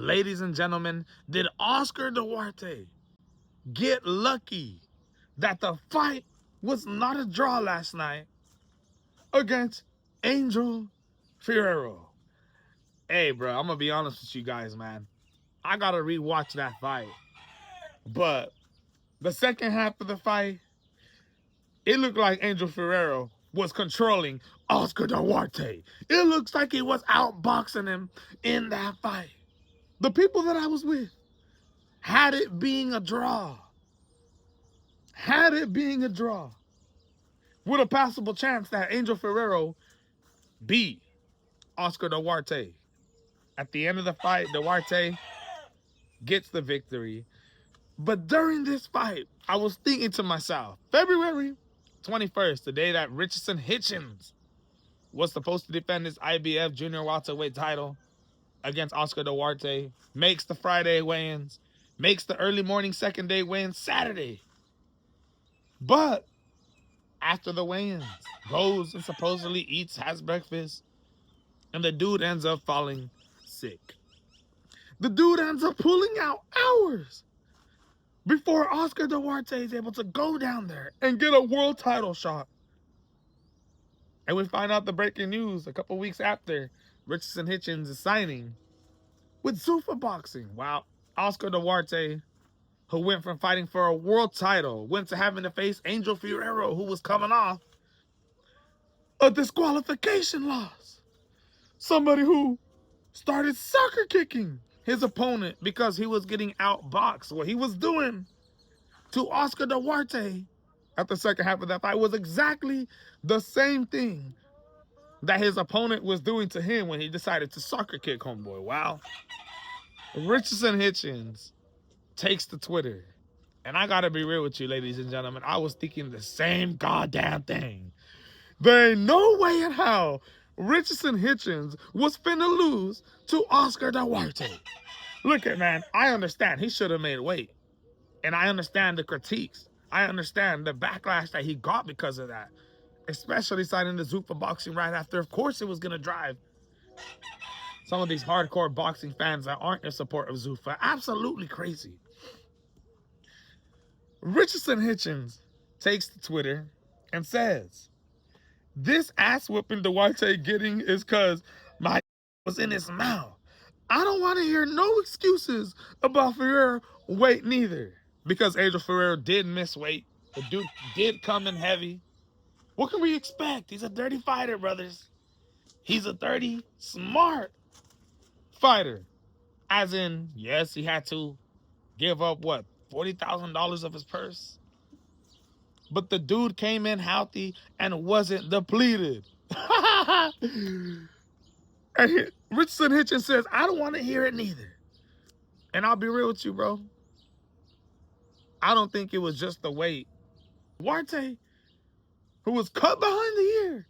ladies and gentlemen, did Oscar Duarte get lucky that the fight was not a draw last night against Angel Ferrero? Hey, bro, I'm going to be honest with you guys, man. I got to rewatch that fight. But the second half of the fight, it looked like Angel Ferrero was controlling Oscar Duarte. It looks like he was outboxing him in that fight. The people that I was with had it being a draw. With a possible chance that Angel Ferrero beat Oscar Duarte. At the end of the fight, Duarte gets the victory. But during this fight, I was thinking to myself, February 21st, the day that Richardson Hitchens was supposed to defend his IBF junior welterweight title against Oscar Duarte, makes the Friday weigh-ins, makes the early morning second day weigh-ins Saturday. But after the weigh-ins, goes and supposedly eats, has breakfast, and the dude ends up falling sick. The dude ends up pulling out hours before Oscar Duarte is able to go down there and get a world title shot. And we find out the breaking news a couple weeks after Richardson Hitchens is signing with Zuffa Boxing. Wow. Oscar Duarte, who went from fighting for a world title, went to having to face Angel Ferrero, who was coming off a disqualification loss. Somebody who started soccer kicking his opponent because he was getting outboxed. What he was doing to Oscar Duarte at the second half of that fight was exactly the same thing that his opponent was doing to him when he decided to soccer kick homeboy. Wow. Richardson Hitchens takes to Twitter. And I gotta be real with you, ladies and gentlemen. I was thinking the same goddamn thing. There ain't no way in hell Richardson Hitchens was finna lose to Oscar Duarte. Look at, man, I understand he should have made weight. And I understand the critiques. I understand the backlash that he got because of that. Especially signing the Zuffa Boxing right after. Of course it was gonna drive some of these hardcore boxing fans that aren't in support of Zuffa absolutely crazy. Richardson Hitchens takes to Twitter and says, "This ass whooping Duarte getting is because my was in his mouth. I don't want to hear no excuses about Ferrero weight neither." Because Angel Ferrero did miss weight. The dude did come in heavy. What can we expect? He's a dirty fighter, brothers. He's a dirty, smart fighter. As in, yes, he had to give up, what, $40,000 of his purse? But the dude came in healthy and wasn't depleted. And Richardson Hitchens says, I don't want to hear it neither. And I'll be real with you, bro. I don't think it was just the weight. Duarte, who was cut behind the ear,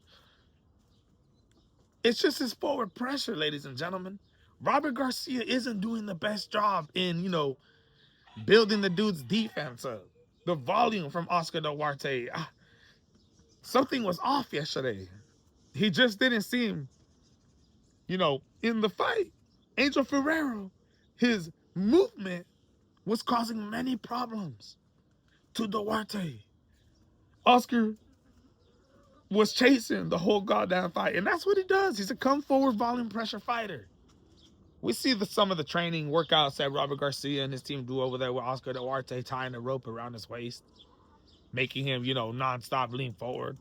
it's just his forward pressure, ladies and gentlemen. Robert Garcia isn't doing the best job in, building the dude's defense up. The volume from Oscar Duarte, something was off yesterday. He just didn't seem, in the fight. Angel Ferrero, his movement was causing many problems to Duarte. Oscar was chasing the whole goddamn fight, and that's what he does. He's a come forward volume pressure fighter. We see some of the training workouts that Robert Garcia and his team do over there with Oscar Duarte tying the rope around his waist, making him, nonstop lean forward.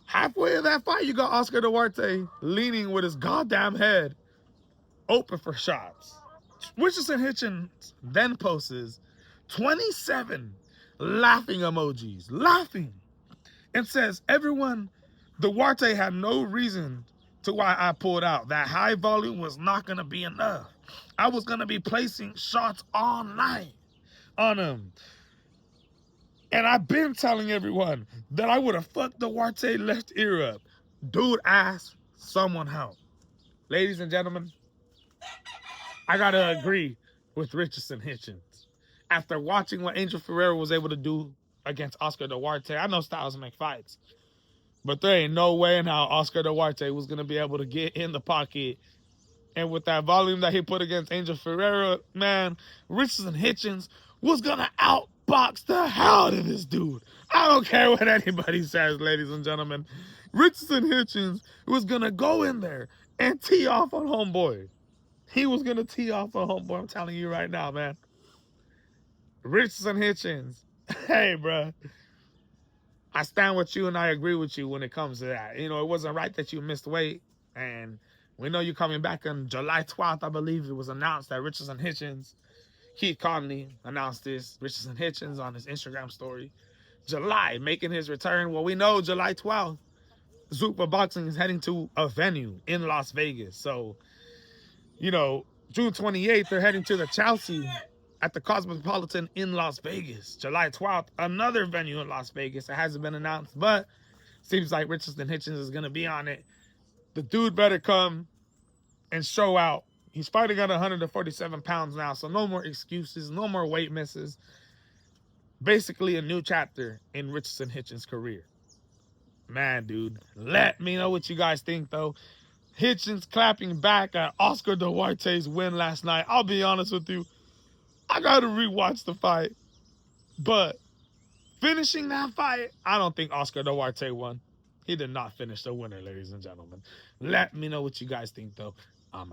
Halfway in that fight, you got Oscar Duarte leaning with his goddamn head open for shots. Richardson Hitchens then posts 27 laughing emojis, laughing, and says, everyone, Duarte had no reason to why I pulled out. That high volume was not going to be enough. I was going to be placing shots all night on him. And I've been telling everyone that I would have fucked Duarte left ear up. Dude asked someone help. Ladies and gentlemen, I got to agree with Richardson Hitchens. After watching what Angel Ferrero was able to do against Oscar Duarte, I know styles make fights. But there ain't no way in how Oscar Duarte was going to be able to get in the pocket And with that volume that he put against Angel Ferrero, man, Richardson Hitchens was going to outbox the hell out of this dude. I don't care what anybody says, ladies and gentlemen. Richardson Hitchens was going to go in there and tee off on homeboy. He was going to tee off on homeboy. I'm telling you right now, man. Richardson Hitchens. Hey, bro. I stand with you and I agree with you when it comes to that. You know, it wasn't right that you missed weight. And we know you're coming back on July 12th, I believe it was announced that Richardson Hitchens, Keith Conley announced this. Richardson Hitchens on his Instagram story. July, making his return. Well, we know July 12th, Zuffa Boxing is heading to a venue in Las Vegas. So, you know, June 28th, they're heading to the Chelsea at the Cosmopolitan in Las Vegas. July 12th, another venue in Las Vegas. It hasn't been announced, but seems like Richardson Hitchens is going to be on it. The dude better come and show out. He's fighting at 147 pounds now, so no more excuses, no more weight misses. Basically a new chapter in Richardson Hitchens' career. Man, dude, let me know what you guys think, though. Hitchens clapping back at Oscar Duarte's win last night. I'll be honest with you, I got to rewatch the fight. But finishing that fight, I don't think Oscar Duarte won. He did not finish the winner, ladies and gentlemen. Let me know what you guys think, though.